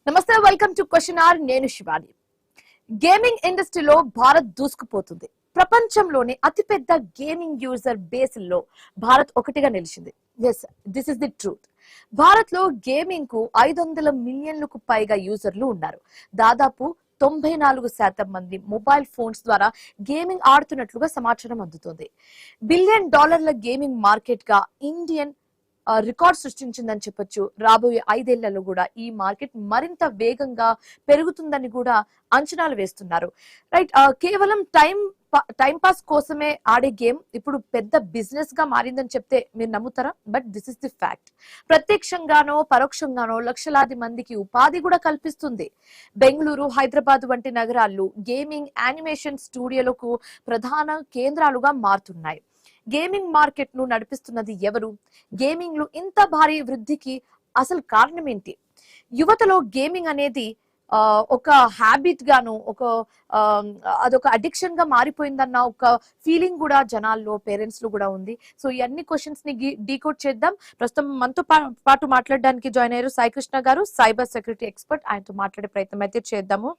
నమస్తే, welcome to question hour. నేను Shivani. Gaming ఇండస్ట్రీలో భారత్ దూసుకుపోతుంది. ప్రపంచంలోనే అతిపెద్ద గేమింగ్ యూజర్ బేస్ లో భారత్ ఒకటిగా నిలిచింది. Yes, this is the truth. Bharat లో గేమింగ్ కు 500 మిలియన్లకు పైగా యూజర్లు ఉన్నారు. దాదాపు 94% మంది మొబైల్ ఫోన్స్ ద్వారా గేమింగ్ ఆడుతున్నట్లుగా సమాచారం అందుతోంది. బిలియన్ డాలర్ల గేమింగ్ మార్కెట్ గా ఇండియన్ రికార్డ్ సృష్టించిందని చెప్పొచ్చు. రాబోయే 5 ఏళ్లలో కూడా ఈ మార్కెట్ మరింత వేగంగా పెరుగుతుందని కూడా అంచనాలు వేస్తున్నారు. రైట్, కేవలం టైం పాస్ కోసమే ఆడే గేమ్ ఇప్పుడు పెద్ద బిజినెస్ గా మారిందని చెప్తే మీరు నమ్ముతారా? But this is the fact. ప్రత్యక్షంగానో పరోక్షంగానో లక్షలాది మందికి ఉపాధి కూడా కల్పిస్తుంది. బెంగళూరు, హైదరాబాద్ వంటి నగరాల్లో గేమింగ్ యానిమేషన్ స్టూడియోలకు ప్రధాన కేంద్రాలుగా మారుతున్నాయి. గేమింగ్ మార్కెట్ ను నడిపిస్తున్నది ఎవరు? గేమింగ్ లో ఇంత భారీ వృద్ధికి అసలు కారణం ఏంటి? యువతలో గేమింగ్ అనేది ఒక హ్యాబిట్ గాను, అదొక అడిక్షన్ గా మారిపోయిందన్న ఒక ఫీలింగ్ కూడా జనాల్లో, పేరెంట్స్ లో కూడా ఉంది. సో ఈ అన్ని క్వశ్చన్స్ ని డీకోడ్ చేద్దాం. ప్రస్తుతం మనతో పాటు మాట్లాడడానికి జాయిన్ అయ్యారు సాయి కృష్ణ గారు, సైబర్ సెక్యూరిటీ ఎక్స్పర్ట్. ఆయనతో మాట్లాడే ప్రయత్నం అయితే చేద్దాము.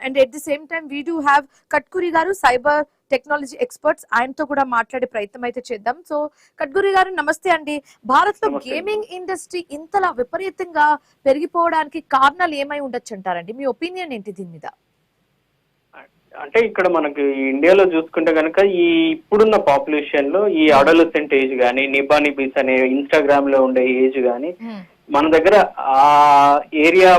And at the same time we do have Katkuri garu, cyber technology experts. ఆయనతో కూడా మాట్లాడే ప్రయత్నం అయితే చేద్దాం. సో కట్గురి గారు నమస్తే అండి. భారత్ లో గేమింగ్ ఇండస్ట్రీ ఇంతలా విపరీతంగా పెరిగిపోవడానికి కారణాలు ఏమై ఉండొచ్చు అంటారండి? మీ ఒపీనియన్ ఏంటి దీని మీద? అంటే ఇక్కడ మనకి ఇండియాలో చూసుకుంటే కనుక ఈ ఇప్పుడున్న పాపులేషన్ లో ఈ అడోలసెంట్ ఏజ్ గానీ, నిబానిబీస్ అనే ఇన్స్టాగ్రామ్ లో ఉండే ఏజ్ గానీ, మన దగ్గర ఆ ఏరియా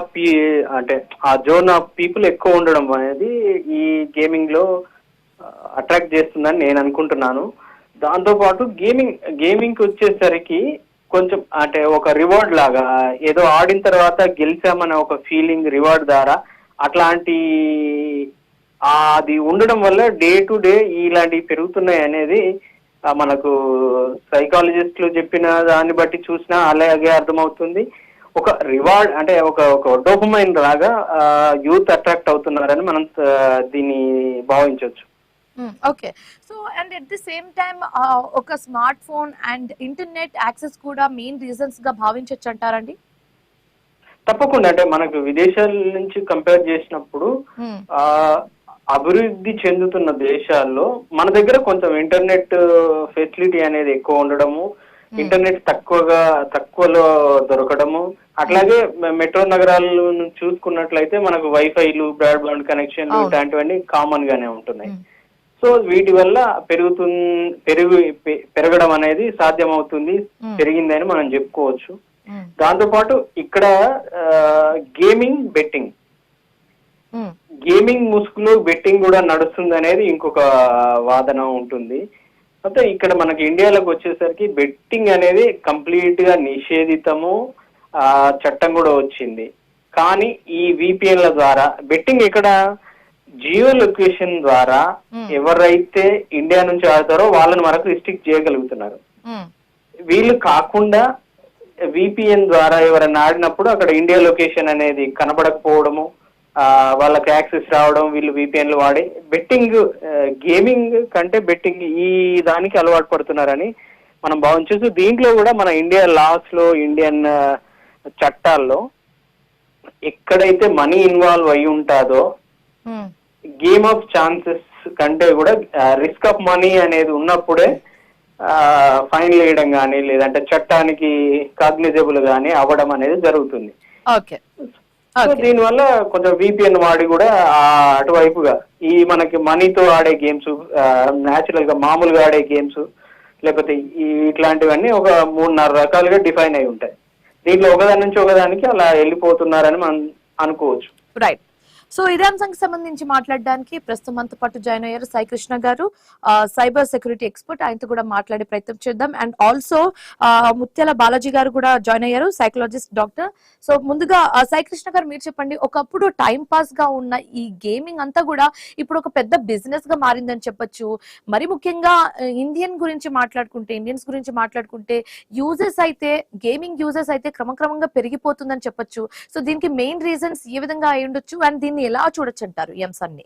అంటే ఆ జోన్ ఆఫ్ పీపుల్ ఎక్కువ ఉండడం అనేది ఈ గేమింగ్ లో అట్రాక్ట్ చేస్తుందని నేను అనుకుంటున్నాను. దాంతో పాటు గేమింగ్ కి వచ్చేసరికి కొంచెం అంటే ఒక రివార్డ్ లాగా, ఏదో ఆడిన తర్వాత గెలిచామనే ఒక ఫీలింగ్ రివార్డ్ ద్వారా అట్లాంటి అది ఉండడం వల్ల డే టు డే ఇలాంటివి పెరుగుతున్నాయి అనేది మనకు సైకాలజిస్టులు చెప్పిన దాన్ని బట్టి చూసినా అలాగే అర్థమవుతుంది. ఒక రివార్డ్ అంటే ఒక డోపమైన్ లాగా యూత్ అట్రాక్ట్ అవుతున్నారని మనం దీన్ని భావించవచ్చు. Okay. So and at the same time ఒక smart phone and internet access కూడా మెయిన్ రీజన్స్ గా భావించవచ్చు అంటారండి? తప్పకుండా. అంటే మనకు విదేశాల నుంచి కంపేర్ చేసినప్పుడు అభివృద్ధి చెందుతున్న దేశాల్లో మన దగ్గర కొంచెం ఇంటర్నెట్ ఫెసిలిటీ అనేది ఎక్కువ ఉండడము, ఇంటర్నెట్ తక్కువలో దొరకడము, అట్లాగే మెట్రో నగరాలను చూసుకున్నట్లయితే మనకు వైఫైలు, బ్రాడ్బ్యాండ్ కనెక్షన్లు ఇలాంటివన్నీ కామన్ గానే ఉంటున్నాయి. సో వీటి వల్ల పెరగడం అనేది సాధ్యమవుతుంది, పెరిగిందని మనం చెప్పుకోవచ్చు. దాంతో పాటు ఇక్కడ గేమింగ్ ముసుగులో బెట్టింగ్ కూడా నడుస్తుంది అనేది ఇంకొక వాదన ఉంటుంది. అంటే ఇక్కడ మనకి ఇండియాలోకి వచ్చేసరికి బెట్టింగ్ అనేది కంప్లీట్ గా నిషేధితము, చట్టం కూడా వచ్చింది. కానీ ఈ విపిఎన్ల ద్వారా బెట్టింగ్ ఇక్కడ జియో లొకేషన్ ద్వారా ఎవరైతే ఇండియా నుంచి ఆడతారో వాళ్ళని మనకు రిస్ట్రిక్ట్ చేయగలుగుతున్నారు. వీళ్ళు కాకుండా విపిఎన్ ద్వారా ఎవరైనా ఆడినప్పుడు అక్కడ ఇండియా లొకేషన్ అనేది కనబడకపోవడము, వాళ్ళకి యాక్సెస్ రావడం, వీళ్ళు విపిఎన్లు వాడి గేమింగ్ కంటే బెట్టింగ్ ఈ దానికి అలవాటు పడుతున్నారని మనం భావించవచ్చు. దీంట్లో కూడా మన ఇండియా లాస్ లో, ఇండియన్ చట్టాల్లో ఎక్కడైతే మనీ ఇన్వాల్వ్ అయి ఉంటుందో గేమ్ ఆఫ్ ఛాన్సెస్ కంటే కూడా రిస్క్ ఆఫ్ మనీ అనేది ఉన్నప్పుడే ఫైన్ వేయడం కానీ లేదంటే చట్టానికి కాగ్నిజబుల్ గానీ అవ్వడం అనేది జరుగుతుంది. సో దీనివల్ల కొంచెం విపిఎన్ వాడి కూడా అటువైపుగా ఈ మనకి మనీతో ఆడే గేమ్స్, న్యాచురల్ గా మామూలుగా ఆడే గేమ్స్, లేకపోతే ఇట్లాంటివన్నీ ఒక 3-4 రకాలుగా డిఫైన్ అయి ఉంటాయి. దీంట్లో ఒకదాని నుంచి ఒకదానికి అలా వెళ్ళిపోతున్నారని మనం అనుకోవచ్చు. రైట్. సో ఇదే అంశానికి సంబంధించి మాట్లాడడానికి ప్రస్తుతం మనతో పాటు జాయిన్ అయ్యారు సాయి కృష్ణ గారు, సైబర్ సెక్యూరిటీ ఎక్స్పర్ట్. ఆయనతో కూడా మాట్లాడే ప్రయత్నం చేద్దాం. అండ్ ఆల్సో ముత్యాల బాలాజీ గారు కూడా జాయిన్ అయ్యారు, సైకాలజిస్ట్, డాక్టర్. సో ముందుగా సాయి కృష్ణ గారు మీరు చెప్పండి, ఒకప్పుడు టైం పాస్ గా ఉన్న ఈ గేమింగ్ అంతా కూడా ఇప్పుడు ఒక పెద్ద బిజినెస్ గా మారిందని చెప్పొచ్చు. మరి ముఖ్యంగా ఇండియన్స్ గురించి మాట్లాడుకుంటే గేమింగ్ యూజర్స్ అయితే క్రమక్రమంగా పెరిగిపోతుందని చెప్పొచ్చు. సో దీనికి మెయిన్ రీజన్స్ ఏ విధంగా అయి ఉండొచ్చు అండ్ దీన్ని ఎలా చూడొచ్చు అంటారు ఈ అంశాన్ని?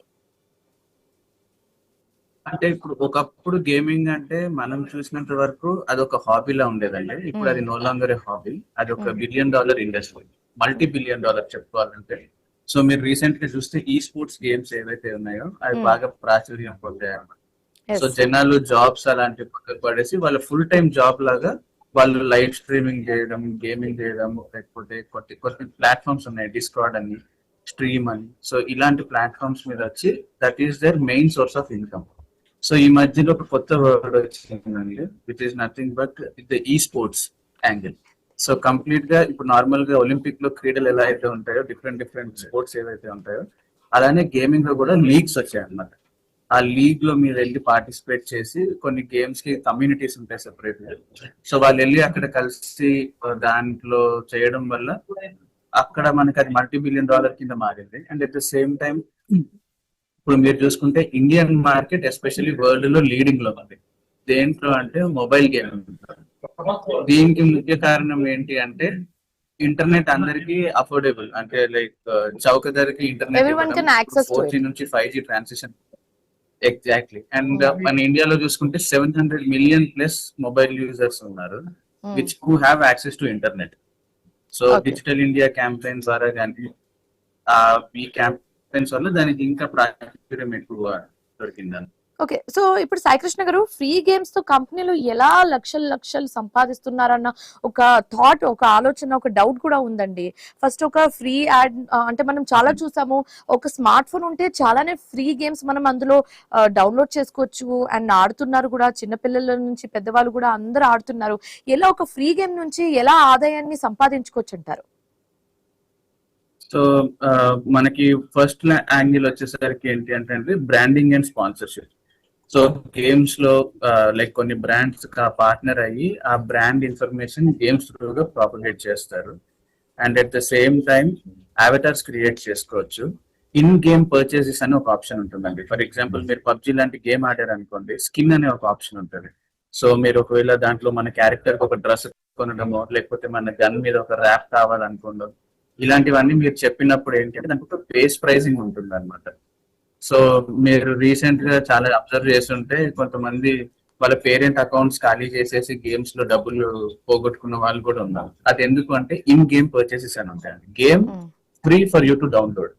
అంటే ఇప్పుడు ఒకప్పుడు గేమింగ్ అంటే మనం చూసినంత వరకు అది ఒక హాబీలా ఉండేదండి. ఇప్పుడు అది నో లాంగర్ ఏ హాబీ, అది ఒక $1 బిలియన్ ఇండస్ట్రీ. $multi-billion చెప్పుకోవాలంటే. సో మీరు రీసెంట్ గా చూస్తే ఈ స్పోర్ట్స్ గేమ్స్ ఏవైతే ఉన్నాయో అవి Hmm. బాగా ప్రాచుర్యం పొందాయి అన్నమాట. Yes. సో జనాలు జాబ్స్ అలాంటి పక్కకు పడేసి వాళ్ళ ఫుల్ టైం జాబ్ లాగా వాళ్ళు లైవ్ స్ట్రీమింగ్ చేయడం, గేమింగ్ చేయడం, లేకపోతే కొన్ని ప్లాట్ఫామ్స్ ఉన్నాయి, డిస్కార్డ్ అని, స్ట్రీమ్ అని. సో ఇలాంటి ప్లాట్ఫామ్స్ మీద వచ్చి that is their main source of income. So ఈ మధ్యలో ఒక కొత్త వర్డ్ వచ్చిందండి, which is nothing but the esports angle. So complete గా ఇప్పుడు నార్మల్ గా ఒలింపిక్ లో క్రీడలు ఎలా అయితే ఉంటాయో, డిఫరెంట్ స్పోర్ట్స్ ఏవైతే ఉంటాయో, అలానే గేమింగ్ లో కూడా లీగ్స్ వచ్చాయి అన్నమాట. ఆ లీగ్ లో మీరు వెళ్ళి పార్టిసిపేట్ చేసి కొన్ని గేమ్స్ కి కమ్యూనిటీస్ ఉంటాయి సెపరేట్ గా. సో వాళ్ళు వెళ్ళి అక్కడ కలిసి దాంట్లో చేయడం వల్ల అక్కడ మనకి అది $multi-billion కింద మారింది. And at the same time ఇప్పుడు మీరు చూసుకుంటే ఇండియన్ మార్కెట్ ఎస్పెషల్లీ వరల్డ్ లో లీడింగ్ లో ఉంది. దేంట్లో అంటే మొబైల్ గేమింగ్. దీనికి ముఖ్య కారణం ఏంటి అంటే ఇంటర్నెట్ అందరికి అఫోర్డబుల్, అంటే లైక్ చౌక ధరకి Everyone can access to 4G నుంచి 5G ట్రాన్సిషన్. ఎగ్జాక్ట్లీ. అండ్ మన ఇండియాలో చూసుకుంటే 700 million ప్లస్ మొబైల్ యూజర్స్ ఉన్నారు, which who have access to internet. So Okay. Digital India campaign ద్వారా కానీ ఈ క్యాంపెయిన్స్ వల్ల దానికి ఇంకా ప్రాచుర్యం ఎక్కువ దొరికిందని. ఓకే, సో ఇప్పుడు సాయికృష్ణ గారు, ఫ్రీ గేమ్స్ తో కంపెనీలు ఎలా లక్షలు సంపాదిస్తున్నారన్న ఒక థాట్, ఒక ఆలోచన, ఒక డౌట్ కూడా ఉందండి. ఫస్ట్ ఒక ఫ్రీ యాడ్ అంటే మనం చాలా చూసాము, ఒక స్మార్ట్ ఫోన్ ఉంటే చాలానే ఫ్రీ గేమ్స్ మనం అందులో డౌన్లోడ్ చేసుకోవచ్చు అండ్ ఆడుతున్నారు కూడా. చిన్నపిల్లల నుంచి పెద్దవాళ్ళు కూడా అందరూ ఆడుతున్నారు. ఎలా ఒక ఫ్రీ గేమ్ నుంచి ఎలా ఆదాయాన్ని సంపాదించుకోవచ్చు అంటారు? సో మనకి ఫస్ట్ యాంగిల్ వచ్చేసరికి ఏంటి అంటే branding and sponsorship. So games లో లైక్ కొన్ని బ్రాండ్స్ పార్ట్నర్ అయ్యి ఆ బ్రాండ్ ఇన్ఫర్మేషన్ గేమ్స్ త్రూగా ప్రాపగేట్ చేస్తారు. And at the same time avatars create చేసుకోవచ్చు. ఇన్ గేమ్ పర్చేసెస్ అని ఒక ఆప్షన్ ఉంటుందండి. ఫర్ ఎగ్జాంపుల్ మీరు పబ్జీ లాంటి గేమ్ ఆడారు అనుకోండి, స్కిన్ అనే ఒక ఆప్షన్ ఉంటుంది. సో మీరు ఒకవేళ దాంట్లో మన క్యారెక్టర్ ఒక డ్రెస్ కొనడమో, లేకపోతే మన గన్ మీద ఒక ర్యాప్ కావాలనుకోండి, ఇలాంటివన్నీ మీరు చెప్పినప్పుడు ఏంటంటే దానికి ఒక బేస్ ప్రైజింగ్ ఉంటుంది అనమాట. సో మీరు రీసెంట్ గా చాలా అబ్జర్వ్ చేస్తుంటే కొంతమంది వాళ్ళ పేరెంట్ అకౌంట్స్ ఖాళీ చేసేసి గేమ్స్ లో డబ్బులు పోగొట్టుకున్న వాళ్ళు కూడా ఉన్నారు. అది ఎందుకు అంటే ఇన్ గేమ్ పర్చేసెస్ అని ఉంటాయండి. Game free for you to download.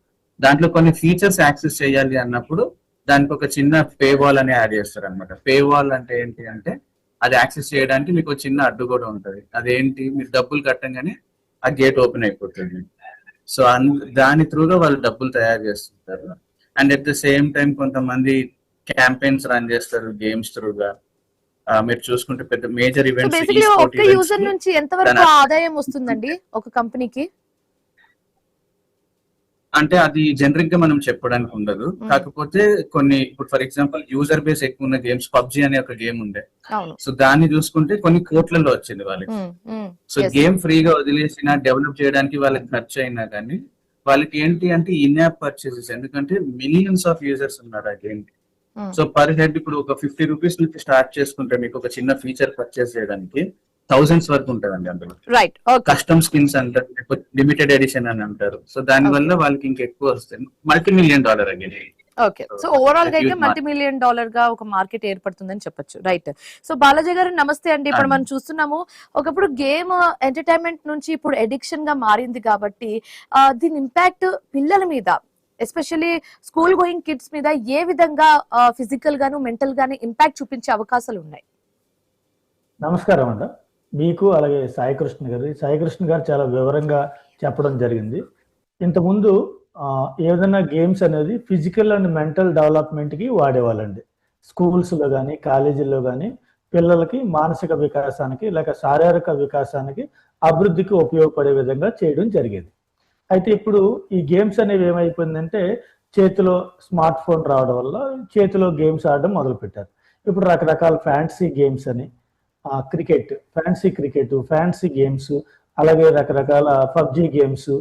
దాంట్లో కొన్ని ఫీచర్స్ యాక్సెస్ చేయాలి అన్నప్పుడు దానికి ఒక చిన్న పే వాల్ అని యాడ్ చేస్తారు అనమాట. పే వాల్ అంటే ఏంటి అంటే అది యాక్సెస్ చేయడానికి మీకు ఒక చిన్న అడ్డు కూడా ఉంటుంది. అదేంటి, మీరు డబ్బులు కట్టంగానే ఆ గేట్ ఓపెన్ అయిపోతుంది. సో దాని త్రూగా వాళ్ళు డబ్బులు తయారు చేస్తుంటారు. And at the same time కొంతమంది క్యాంపెయిన్స్ రన్ చేస్తారు గేమ్స్ త్రూగా. మీరు చూసుకుంటే పెద్ద మేజర్ ఈవెంట్స్, బేసికలీ ఒక యూజర్ నుంచి ఎంతవరకు ఆదాయం వస్తుందండి ఒక కంపెనీకి? అంటే అది జనరిక్ గా మనం చెప్పడానికి ఉండదు. కాకపోతే కొన్ని ఇప్పుడు ఫర్ ఎగ్జాంపుల్ యూజర్ బేస్ ఎక్కువ ఉన్న గేమ్స్, పబ్జీ అనే ఒక గేమ్ ఉండే. సో దాన్ని చూసుకుంటే కొన్ని కోట్లలో వచ్చింది వాళ్ళకి. సో గేమ్ ఫ్రీగా వదిలేసిన డెవలప్ చేయడానికి వాళ్ళకి ఖర్చు అయినా కానీ వాళ్ళకి ఏంటి అంటే ఇన్ యాప్ పర్చేసెస్, ఎందుకంటే మిలియన్స్ ఆఫ్ యూజర్స్ ఉన్నారు ఆ గేమ్ కి. సో పర్ హెడ్ ఇప్పుడు ఒక 50 రూపీస్ నుంచి స్టార్ట్ చేసుకుంటే మీకు ఒక చిన్న ఫీచర్ పర్చేస్ చేయడానికి thousands వరకు ఉంటదండి అందులో. రైట్. కస్టమ్ స్కిన్స్ అంటారు, లిమిటెడ్ ఎడిషన్ అని అంటారు. సో దాని వల్ల వాళ్ళకి ఇంకెక్కువ వస్తాయి. $multi-million again. Okay, so overall గా అయితే $multi-million గా ఒక మార్కెట్ ఏర్పడుతుందని చెప్పొచ్చు. రైట్. సో బాలాజీ గారు నమస్తే అండి. ఇప్పుడు మనం చూస్తున్నాము ఒకప్పుడు గేమ్ ఎంటర్టైన్మెంట్ నుంచి ఇప్పుడు ఎడిక్షన్ గా మారింది కాబట్టి దీని ఇంపాక్ట్ పిల్లల మీద, ఎస్పెషల్లీ స్కూల్ గోయింగ్ కిడ్స్ మీద ఏ విధంగా ఫిజికల్ గాను మెంటల్ గాను ఇంపాక్ట్ చూపించే అవకాశాలు ఉన్నాయి? నమస్కారం అండి మీకు, అలాగే సాయికృష్ణ గారు చాలా వివరంగా చెప్పడం జరిగింది. ఇంతకుముందు ఏదైనా గేమ్స్ అనేది ఫిజికల్ అండ్ మెంటల్ డెవలప్మెంట్కి వాడేవాళ్ళండి. స్కూల్స్లో కానీ కాలేజీల్లో కానీ పిల్లలకి మానసిక వికాసానికి లేక శారీరక వికాసానికి అభివృద్ధికి ఉపయోగపడే విధంగా చేయడం జరిగేది. అయితే ఇప్పుడు ఈ గేమ్స్ అనేవి ఏమైపోయిందంటే చేతిలో స్మార్ట్ ఫోన్ రావడం వల్ల చేతిలో గేమ్స్ ఆడడం మొదలుపెట్టారు. ఇప్పుడు రకరకాల ఫ్యాన్సీ గేమ్స్ అని, క్రికెట్, ఫ్యాన్సీ గేమ్స్, అలాగే రకరకాల పబ్జీ గేమ్స్,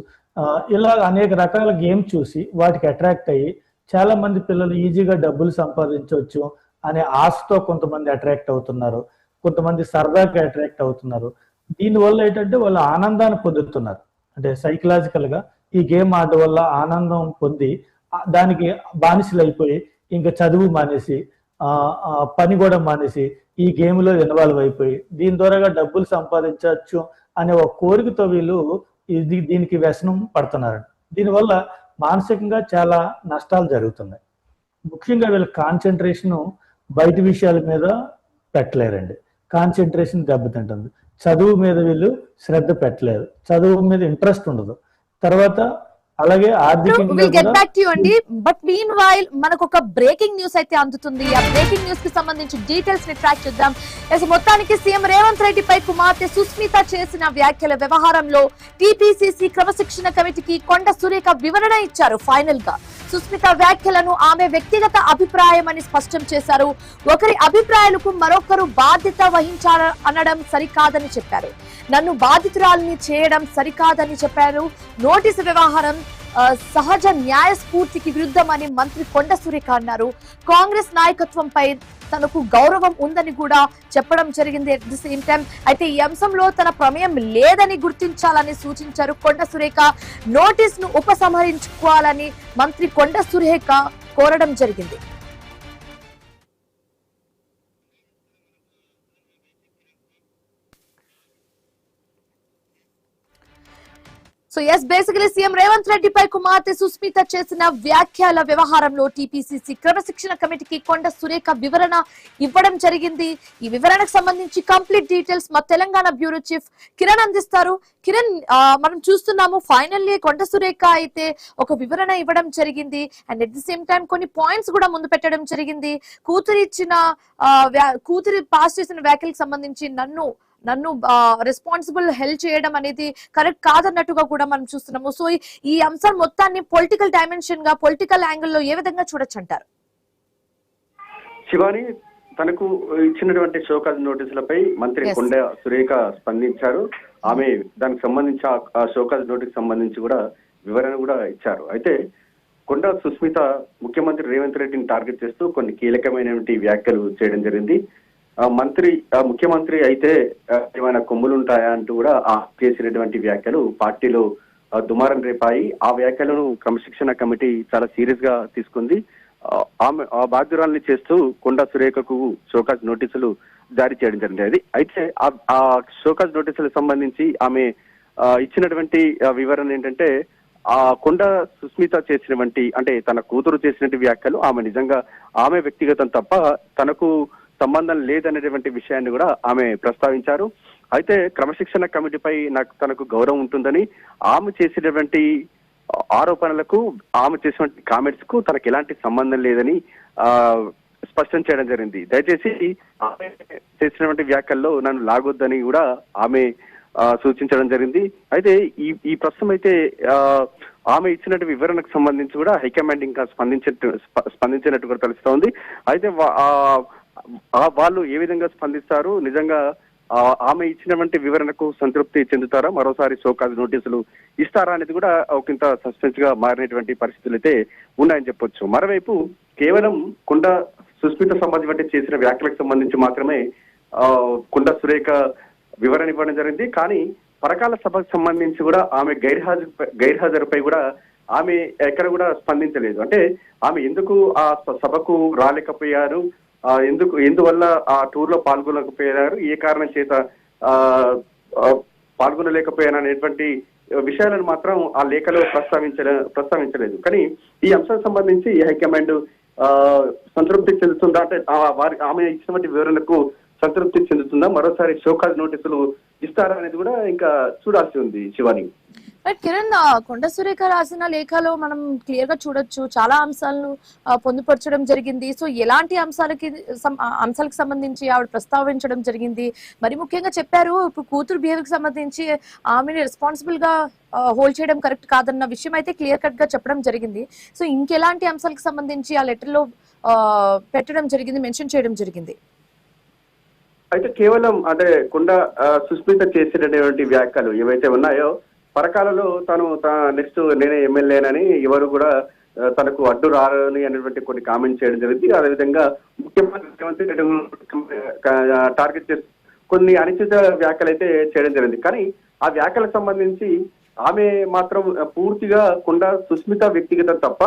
ఇలా అనేక రకాల గేమ్స్ చూసి వాటికి అట్రాక్ట్ అయ్యి చాలా మంది పిల్లలు ఈజీగా డబ్బులు సంపాదించవచ్చు అనే ఆశతో కొంతమంది అట్రాక్ట్ అవుతున్నారు, కొంతమంది సరదాగా అట్రాక్ట్ అవుతున్నారు. దీనివల్ల ఏంటంటే వాళ్ళు ఆనందాన్ని పొందుతున్నారు. అంటే సైకలాజికల్ గా ఈ గేమ్ ఆడడం వల్ల ఆనందం పొంది దానికి బానిసలు అయిపోయి ఇంకా చదువు మానేసి పని కూడా మానేసి ఈ గేమ్ లో ఇన్వాల్వ్ అయిపోయి దీని ద్వారా డబ్బులు సంపాదించవచ్చు అనే ఒక కోరికతో వీళ్ళు దీనికి వ్యసనం పడుతున్నారు. దీనివల్ల మానసికంగా చాలా నష్టాలు జరుగుతున్నాయి. ముఖ్యంగా వీళ్ళ కాన్సన్ట్రేషన్ బయట విషయాల మీద పెట్టలేరండి. కాన్సన్ట్రేషన్ దెబ్బతింటుంది. చదువు మీద వీళ్ళు శ్రద్ధ పెట్టలేరు. చదువు మీద ఇంట్రెస్ట్ ఉండదు. తర్వాత అలాగే ఆర్థికంగా అండి. బట్ మీన్ వైల్ మనకు ఒక బ్రేకింగ్ న్యూస్ అయితే అందుతుంది. ఆ బ్రేకింగ్ న్యూస్ కి సంబంధించి డీటెయిల్స్ ని ట్రాక్ చేద్దాం. మొత్తానికి సీఎం రేవంత్ రెడ్డిపై కుమార్తె సుస్మిత చేసిన వ్యాఖ్యల వ్యవహారంలో టీపీసీసీ క్రమశిక్షణ కమిటీకి కొండ సురేఖ వివరణ ఇచ్చారు. ఫైనల్ గా సుస్మిత వ్యాఖ్యలను ఆమె వ్యక్తిగత అభిప్రాయం అని స్పష్టం చేశారు. ఒకరి అభిప్రాయాలకు మరొకరు బాధ్యత వహించాలనడం సరికాదని చెప్పారు. నన్ను బాధితురాలిని చేయడం సరికాదని చెప్పారు. నోటీసు వ్యవహారం సహజ న్యాయ స్ఫూర్తికి విరుద్ధమని మంత్రి కొండ సురేఖ అన్నారు. కాంగ్రెస్ నాయకత్వంపై తనకు గౌరవం ఉందని కూడా చెప్పడం జరిగింది. అట్ ది సేమ్ టైం అయితే ఈ అంశంలో తన ప్రమేయం లేదని గుర్తించాలని సూచించారు కొండ సురేఖ. నోటీస్ ను ఉపసంహరించుకోవాలని మంత్రి కొండ సురేఖ కోరడం జరిగింది. So yes basically CM Revanth రెడ్డిపై కుమార్తె సుస్మిత చేసిన వ్యాఖ్యల వ్యవహారంలో టీపీసీసీ క్రమశిక్షణ కమిటీకి కొండ సురేఖ వివరణ ఇవ్వడం జరిగింది. ఈ వివరణకు సంబంధించి కంప్లీట్ డీటెయిల్స్ మా తెలంగాణ బ్యూరో చీఫ్ కిరణ్ అందిస్తారు. కిరణ్, మనం చూస్తున్నాము ఫైనల్లీ కొండ సురేఖ అయితే ఒక వివరణ ఇవ్వడం జరిగింది. And at the same time కొన్ని పాయింట్స్ కూడా ముందు పెట్టడం జరిగింది. కూతురి పాస్ చేసిన వ్యాఖ్యలకు సంబంధించి నన్ను రెస్పాన్సిబుల్ హెల్ప్ చేయడం అనేది కరెక్ట్ కాదన్నట్టుగా కూడా మనం చూస్తున్నాము. సో ఈ అంశం మొత్తాన్ని పొలిటికల్ డైమెన్షన్ గా, పొలిటికల్ యాంగిల్లో ఏ విధంగా చూడొచ్చు అంటారు? శివాని, తనకు ఇచ్చినటువంటి షోకాజ్ నోటీసులపై మంత్రి కొండ సురేఖ స్పందించారు. ఆమె దానికి సంబంధించి ఆ షోకాజ్ నోటీస్ సంబంధించి కూడా వివరణ కూడా ఇచ్చారు. అయితే కొండ సుస్మిత ముఖ్యమంత్రి రేవంత్ రెడ్డిని టార్గెట్ చేస్తూ కొన్ని కీలకమైనటువంటి వ్యాఖ్యలు చేయడం జరిగింది. ముఖ్యమంత్రి అయితే ఏమైనా కొమ్ములు ఉంటాయా అంటూ కూడా చేసినటువంటి వ్యాఖ్యలు పార్టీలో దుమారం రేపాయి. ఆ వ్యాఖ్యలను క్రమశిక్షణ కమిటీ చాలా సీరియస్ గా తీసుకుంది. ఆమె ఆ బాధ్యురాల్ని చేస్తూ కొండ సురేఖకు షోకాజ్ నోటీసులు జారీ చేయడం జరిగింది. అయితే ఆ షోకాజ్ నోటీసులకు సంబంధించి ఆమె ఇచ్చినటువంటి వివరణ ఏంటంటే, ఆ కొండ సుస్మిత చేసినటువంటి అంటే తన కూతురు చేసినటువంటి వ్యాఖ్యలు ఆమె నిజంగా ఆమె వ్యక్తిగతం తప్ప తనకు సంబంధం లేదనేటువంటి విషయాన్ని కూడా ఆమె ప్రస్తావించారు. అయితే క్రమశిక్షణ కమిటీపై తనకు గౌరవం ఉంటుందని, ఆమె చేసినటువంటి ఆరోపణలకు, ఆమె చేసినటువంటి కామెంట్స్ కు తనకు ఎలాంటి సంబంధం లేదని స్పష్టం చేయడం జరిగింది. దయచేసి ఆమె చేసినటువంటి వ్యాఖ్యల్లో నన్ను లాగొద్దని కూడా ఆమె సూచించడం జరిగింది. అయితే ఈ ప్రస్తుతం అయితే ఆమె ఇచ్చినటువంటి వివరణకు సంబంధించి కూడా హైకమాండ్ ఇంకా స్పందించినట్టు కూడా తెలుస్తోంది. అయితే వాళ్ళు ఏ విధంగా స్పందిస్తారు, నిజంగా ఆమె ఇచ్చినటువంటి వివరణకు సంతృప్తి చెందుతారా, మరోసారి షోకాజ్ నోటీసులు ఇస్తారా అనేది కూడా ఒకంత సస్పెన్స్ గా మారినటువంటి పరిస్థితులు అయితే ఉన్నాయని చెప్పొచ్చు. మరోవైపు కేవలం కొండ సుస్మిత సంబంధించి చేసిన వ్యాఖ్యలకు సంబంధించి మాత్రమే కొండ సురేఖ వివరణ ఇవ్వడం జరిగింది. కానీ పరకాల సభకు సంబంధించి కూడా ఆమె గైర్హాజరుపై కూడా ఆమె ఎక్కడ కూడా స్పందించలేదు. అంటే ఆమె ఎందుకు ఆ సభకు రాలేకపోయారు, ఎందువల్ల ఆ టూర్ లో పాల్గొనకపోయారు, ఏ కారణం చేత పాల్గొనలేకపోయారు అనేటువంటి విషయాలను మాత్రం ఆ లేఖలో ప్రస్తావించలేదు. కానీ ఈ అంశానికి సంబంధించి హైకమాండ్ సంతృప్తి చెందుతుందా అంటే ఆమె ఇచ్చినటువంటి వివరణకు సంతృప్తి చెందుతుందా, మరోసారి షోకాజ్ నోటీసులు ఇస్తారా అనేది కూడా ఇంకా చూడాల్సి ఉంది. శివాని, కిరణ్, కొండ సురేఖ రాసిన లేఖలో మనం క్లియర్ గా చూడొచ్చు, చాలా అంశాలను పొందుపరచడం జరిగింది. సో ఎలాంటి అంశాలకు సంబంధించి ఆవిడ ప్రస్తావించడం జరిగింది, మరి ముఖ్యంగా చెప్పారు ఇప్పుడు కూతురు బిహేవియర్ కి సంబంధించి ఆమెని రెస్పాన్సిబుల్ గా హోల్డ్ చేయడం కరెక్ట్ కాదన్న విషయం అయితే క్లియర్ కట్ గా చెప్పడం జరిగింది. సో ఇంకెలాంటి అంశాలకు సంబంధించి ఆ లెటర్ లో పెట్టడం జరిగింది, మెన్షన్ చేయడం జరిగింది? అయితే కేవలం అంటే కొండ సుస్మిత చేసినటువంటి వ్యాఖ్యలు ఏవైతే ఉన్నాయో, పరకాలలో తను నెక్స్ట్ నేనే ఎమ్మెల్యేనని ఎవరు కూడా తనకు అడ్డు రారని అనేటువంటి కొన్ని కామెంట్స్ చేయడం జరిగింది. అదేవిధంగా ముఖ్యమంత్రి టార్గెట్ చేసి కొన్ని అనుచిత వ్యాఖ్యలు అయితే చేయడం జరిగింది. కానీ ఆ వ్యాఖ్యలకు సంబంధించి ఆమె మాత్రం పూర్తిగా కొండ సుస్మిత వ్యక్తిగతం తప్ప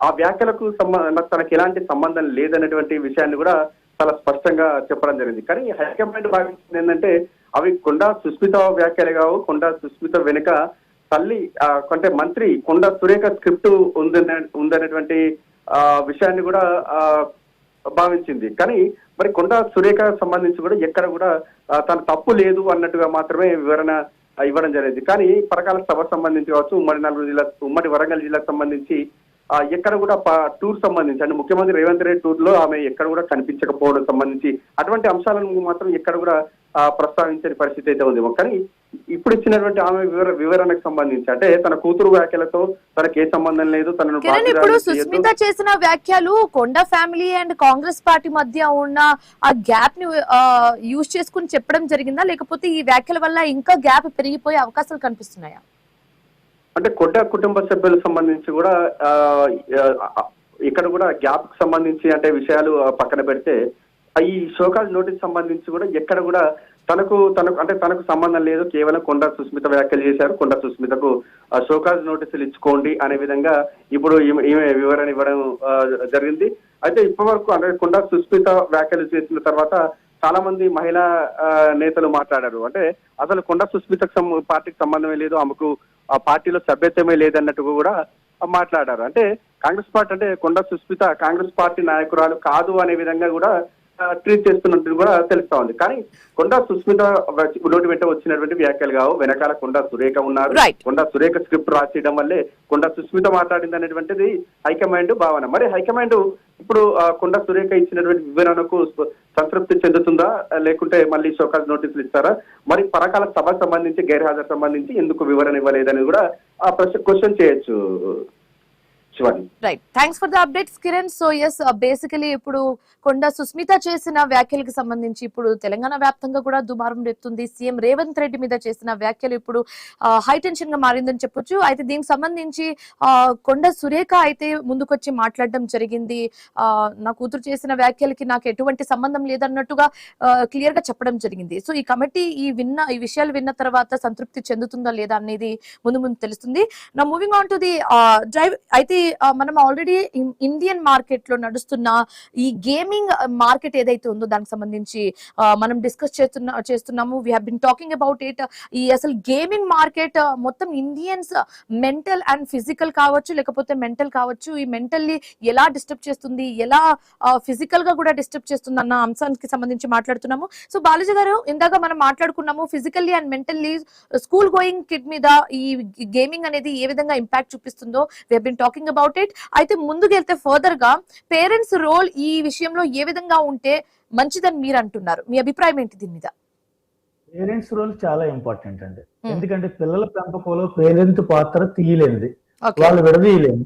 ఆ వ్యాఖ్యలకు తనకు ఎలాంటి సంబంధం లేదనేటువంటి విషయాన్ని కూడా చాలా స్పష్టంగా చెప్పడం జరిగింది. కానీ హైకమాండ్ భావించింది ఏంటంటే అవి కొండ సుస్మిత వ్యాఖ్యలు కావు, కొండ సుస్మిత వెనుక తల్లి అంటే మంత్రి కొండా సురేఖ స్క్రిప్ట్ ఉందనేటువంటి విషయాన్ని కూడా భావించింది. కానీ మరి కొండా సురేఖ సంబంధించి కూడా ఎక్కడ కూడా తన తప్పు లేదు అన్నట్టుగా మాత్రమే వివరణ ఇవ్వడం జరిగింది. కానీ పరకాల సభ సంబంధించి కావచ్చు, ఉమ్మడి వరంగల్ జిల్లాకు సంబంధించి ఎక్కడ కూడా టూర్ సంబంధించి అంటే ముఖ్యమంత్రి రేవంత్ రెడ్డి టూర్ లో ఆమె ఎక్కడ కూడా కనిపించకపోవడం సంబంధించి అటువంటి అంశాలను మాత్రం ఎక్కడ కూడా ప్రస్తావించని పరిస్థితి అయితే ఉంది. కానీ ఇప్పుడు ఇచ్చినటువంటి ఆమె వివరణకు సంబంధించి అంటే తన కూతురు వ్యాఖ్యలతో తనకి ఏ సంబంధం లేదు, తనను ఇప్పుడు సుస్మిత చేసిన వ్యాఖ్యలు కొండ ఫ్యామిలీ అండ్ కాంగ్రెస్ పార్టీ మధ్య ఉన్న ఆ గ్యాప్ ని యూజ్ చేసుకుని చెప్పడం జరిగిందా, లేకపోతే ఈ వ్యాఖ్యల వల్ల ఇంకా గ్యాప్ పెరిగిపోయే అవకాశాలు కనిపిస్తున్నాయా? అంటే కొండ కుటుంబ సభ్యులకు సంబంధించి కూడా ఇక్కడ కూడా గ్యాప్ కు సంబంధించి అంటే విషయాలు పక్కన పెడితే ఈ షోకాజ్ నోటీస్ సంబంధించి కూడా ఎక్కడ కూడా తనకు సంబంధం లేదు, కేవలం కొండా సుస్మిత వ్యాఖ్యలు చేశారు, కొండా సుస్మితకు షోకాజ్ నోటీసులు ఇచ్చుకోండి అనే విధంగా ఇప్పుడు ఈమె వివరణ ఇవ్వడం జరిగింది. అయితే ఇప్పటి వరకు అంటే కొండా సుస్మిత వ్యాఖ్యలు చేసిన తర్వాత చాలా మంది మహిళా నేతలు మాట్లాడారు. అంటే అసలు కొండా సుస్మితకు పార్టీకి సంబంధమే లేదు, ఆమెకు ఆ పార్టీలో సభ్యత్వమే లేదన్నట్టు కూడా మాట్లాడారు. అంటే కాంగ్రెస్ పార్టీ అంటే కొండా సుస్మిత కాంగ్రెస్ పార్టీ నాయకురాలు కాదు అనే విధంగా కూడా ట్రీట్ చేస్తున్నట్టు కూడా తెలుస్తా ఉంది. కానీ కొండా సుస్మిత నోటి వెంట వచ్చినటువంటి వ్యాఖ్యలు కావు, వెనకాల కొండా సురేఖ ఉన్నారు. కొండా సురేఖ స్క్రిప్ట్ రాసేయడం వల్లే కొండా సుస్మిత మాట్లాడింది అనేటువంటిది హైకమాండ్ భావన. మరి హైకమాండ్ ఇప్పుడు కొండా సురేఖ ఇచ్చినటువంటి వివరణకు సంతృప్తి చెందుతుందా, లేకుంటే మళ్ళీ షోకాజ్ నోటీసులు ఇస్తారా, మరి పరకాల సభ సంబంధించి గైర్హాజరు సంబంధించి ఎందుకు వివరణ ఇవ్వలేదని కూడా ఆ క్వశ్చన్ చేయొచ్చు. Right, thanks for the updates Kiran. So yes, basically ఇప్పుడు కొండా సుస్మిత చేసిన వ్యాఖ్యలకు సంబంధించి ఇప్పుడు తెలంగాణ వ్యాప్తంగా కూడా దుమారం రేపుతుంది. సీఎం రేవంత్ రెడ్డి మీద చేసిన వ్యాఖ్యలు ఇప్పుడు హై టెన్షన్ గా మారిందని చెప్పొచ్చు. అయితే దీనికి సంబంధించి కొండా సురేఖ అయితే ముందుకొచ్చి మాట్లాడడం జరిగింది. నా కూతురు చేసిన వ్యాఖ్యలకి నాకు ఎటువంటి సంబంధం లేదన్నట్టుగా క్లియర్ గా చెప్పడం జరిగింది. సో ఈ కమిటీ ఈ విషయాలు విన్న తర్వాత సంతృప్తి చెందుతుందా లేదా అనేది ముందు తెలుస్తుంది. నా moving on to the drive. అయితే మనం ఆల్రెడీ ఇండియన్ మార్కెట్ లో నడుస్తున్న ఈ గేమింగ్ మార్కెట్ ఏదైతే ఉందో దానికి సంబంధించి మనం డిస్కస్ చేస్తున్నాము. We have been talking about it. ఈ అసలు గేమింగ్ మార్కెట్ మొత్తం ఇండియన్స్ మెంటల్ అండ్ ఫిజికల్ కావచ్చు, లేకపోతే మెంటల్ కావచ్చు, ఈ మెంటల్లీ ఎలా డిస్టర్బ్ చేస్తుంది, ఎలా ఫిజికల్ గా కూడా డిస్టర్బ్ చేస్తుంది అన్న అంశానికి సంబంధించి మాట్లాడుతున్నాము. సో బాలాజీ గారు, ఇందాక మనం మాట్లాడుకున్నాము physically and mentally school going kid మీద ఈ గేమింగ్ అనేది ఏ విధంగా ఇంపాక్ట్ చూపిస్తుందో we have been talking about it. అయితే ముందుకెళ్తే ఫర్దర్ గా పేరెంట్స్ రోల్ ఈ విషయంలో ఏ విధంగా ఉంటే మంచిదని మీరు అంటున్నారు? మీ అభిప్రాయం ఏంటి దీని మీద? పేరెంట్స్ రోల్ చాలా ఇంపార్టెంట్ అండి. ఎందుకంటే పిల్లల పెంపకంలో పేరెంట్ పాత్ర తీయలేనిది, వాళ్ళు విడదీయలేము.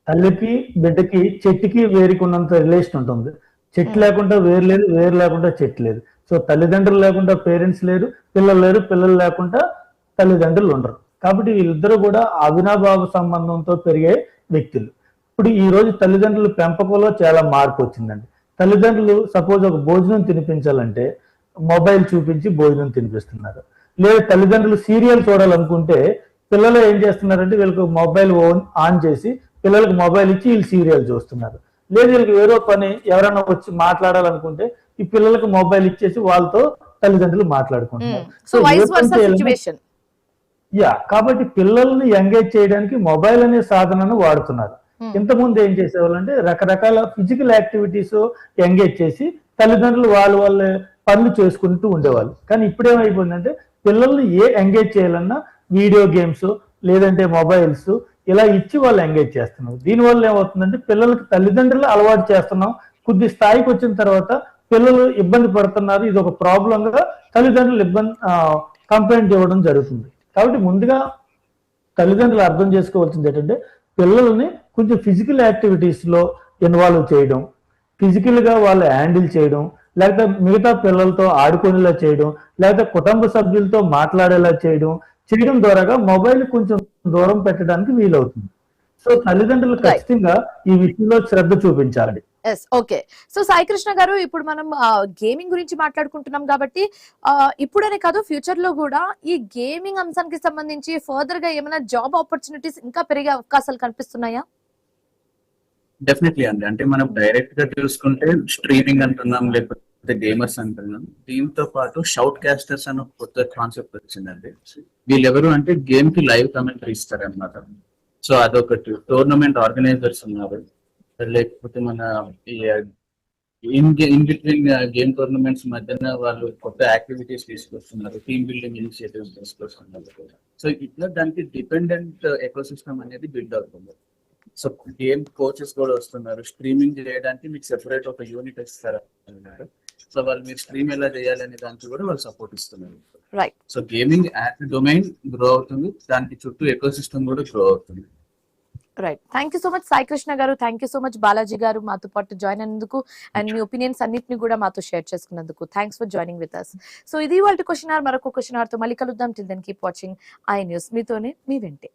తల్లికి బిడ్డకి చెట్టుకి వేరికి ఉన్నంత రిలేషన్ ఉంటుంది. చెట్టు లేకుండా వేరు లేదు, వేరు లేకుండా చెట్టు లేదు. సో తల్లిదండ్రులు లేకుండా పేరెంట్స్ లేరు, పిల్లలు లేరు, పిల్లలు లేకుండా తల్లిదండ్రులు ఉండరు. కాబట్టి వీళ్ళిద్దరూ కూడా అవినాభావ సంబంధంతో పెరిగే వ్యక్తులు. ఇప్పుడు ఈ రోజు తల్లిదండ్రుల పెంపకంలో చాలా మార్పు వచ్చిందండి. తల్లిదండ్రులు సపోజ్ ఒక భోజనం తినిపించాలంటే మొబైల్ చూపించి భోజనం తినిపిస్తున్నారు. లేదా తల్లిదండ్రులు సీరియల్ చూడాలనుకుంటే పిల్లలు ఏం చేస్తున్నారంటే వీళ్ళకి మొబైల్ ఆన్ చేసి పిల్లలకు మొబైల్ ఇచ్చి వీళ్ళు సీరియల్ చూస్తున్నారు. లేదు వీళ్ళకి వేరే పని ఎవరైనా వచ్చి మాట్లాడాలనుకుంటే ఈ పిల్లలకు మొబైల్ ఇచ్చేసి వాళ్ళతో తల్లిదండ్రులు మాట్లాడుకుంటున్నారు. కాబట్టి పిల్లల్ని ఎంగేజ్ చేయడానికి మొబైల్ అనే సాధనను వాడుతున్నారు. ఇంతకుముందు ఏం చేసేవాళ్ళంటే రకరకాల ఫిజికల్ యాక్టివిటీస్ ఎంగేజ్ చేసి తల్లిదండ్రులు వాళ్ళ పనులు చేసుకుంటూ ఉండేవాళ్ళు. కానీ ఇప్పుడు ఏమైపోయిందంటే పిల్లల్ని ఎంగేజ్ చేయాలన్నా వీడియో గేమ్స్ లేదంటే మొబైల్స్ ఇలా ఇచ్చి వాళ్ళు ఎంగేజ్ చేస్తున్నారు. దీనివల్ల ఏమవుతుందంటే పిల్లలకి తల్లిదండ్రులు అలవాటు చేస్తున్నాం, కొద్ది స్థాయికి వచ్చిన తర్వాత పిల్లలు ఇబ్బంది పడుతున్నారు, ఇది ఒక ప్రాబ్లం గా తల్లిదండ్రులు కంప్లైంట్ ఇవ్వడం జరుగుతుంది. కాబట్టి ముందుగా తల్లిదండ్రులు అర్థం చేసుకోవాల్సింది ఏంటంటే పిల్లల్ని కొంచెం ఫిజికల్ యాక్టివిటీస్ లో ఇన్వాల్వ్ చేయడం, ఫిజికల్ గా వాళ్ళు హ్యాండిల్ చేయడం, లేకపోతే మిగతా పిల్లలతో ఆడుకునేలా చేయడం, లేకపోతే కుటుంబ సభ్యులతో మాట్లాడేలా చేయడం ద్వారాగా మొబైల్ కొంచెం దూరం పెట్టడానికి వీలవుతుంది. సో తల్లిదండ్రులు ఖచ్చితంగా ఈ విషయంలో శ్రద్ధ చూపించాలి. ఓకే. సో సాయి కృష్ణ గారు, ఇప్పుడు మనం గేమింగ్ గురించి మాట్లాడుకుంటున్నాం కాబట్టి ఇప్పుడనే కాదు ఫ్యూచర్ లో కూడా ఈ గేమింగ్ అంశానికి సంబంధించి ఫర్దర్ గా ఏమైనా జాబ్ ఆపర్చునిటీస్ ఇంకా పెరిగే అవకాశాలు కనిపిస్తున్నాయా? డెఫినెట్లీ అండి. అంటే మనం డైరెక్ట్ గా చూసుకుంటే స్ట్రీమింగ్ అంటున్నాం, లేకపోతే గేమర్స్ అంటున్నాం. దీంతో పాటు షౌట్ కాస్టర్స్ అని ఒక కొత్త కాన్సెప్ట్ వచ్చిందండి. వీళ్ళెవరు అంటే గేమ్ కి లైవ్ కమెంటరీ ఇస్తారన్నమాట. సో అదొకటి. టోర్నమెంట్ ఆర్గనైజర్స్ ఉన్నారు, లేకపోతే మన ఇన్ బిట్వీన్ గేమ్ టోర్నమెంట్స్ మధ్యన వాళ్ళు కొత్త యాక్టివిటీస్ తీసుకొస్తున్నారు, టీమ్ బిల్డింగ్ ఇనిషియేటివ్స్ తీసుకొస్తున్నారు. సో ఇట్లా దానికి డిపెండెంట్ ఎకోసిస్టమ్ అనేది బిల్డ్ అవుతుంది. సో గేమ్ కోచెస్ కూడా వస్తున్నారు, స్ట్రీమింగ్ చేయడానికి మీకు సెపరేట్ ఒక యూనిట్ ఇస్తారు. సో వాళ్ళు మీరు స్ట్రీమ్ ఎలా చేయాలనే దానికి కూడా వాళ్ళు సపోర్ట్ ఇస్తున్నారు. Right. So gaming domain grow అవుతుంది, దానికి చుట్టూ ఎకోసిస్టమ్ కూడా గ్రో అవుతుంది. Right. Thank you so much Sai Krishna గారు, thank you so much Balaji గారు మాతో పాటు జాయిన్ అయినందుకు అండ్ మీ ఒపీనియన్స్ అన్నిటిని కూడా మాతో షేర్ చేసుకున్నందుకు. Thanks for joining with us. So ఇది వాళ్ళ క్వశ్చన్ అవర్. మరొక క్వశ్చన్ అవర్ తో మళ్ళీ కలుద్దాం. Till then keep watching I news. మీతోనే మీ వెంటే.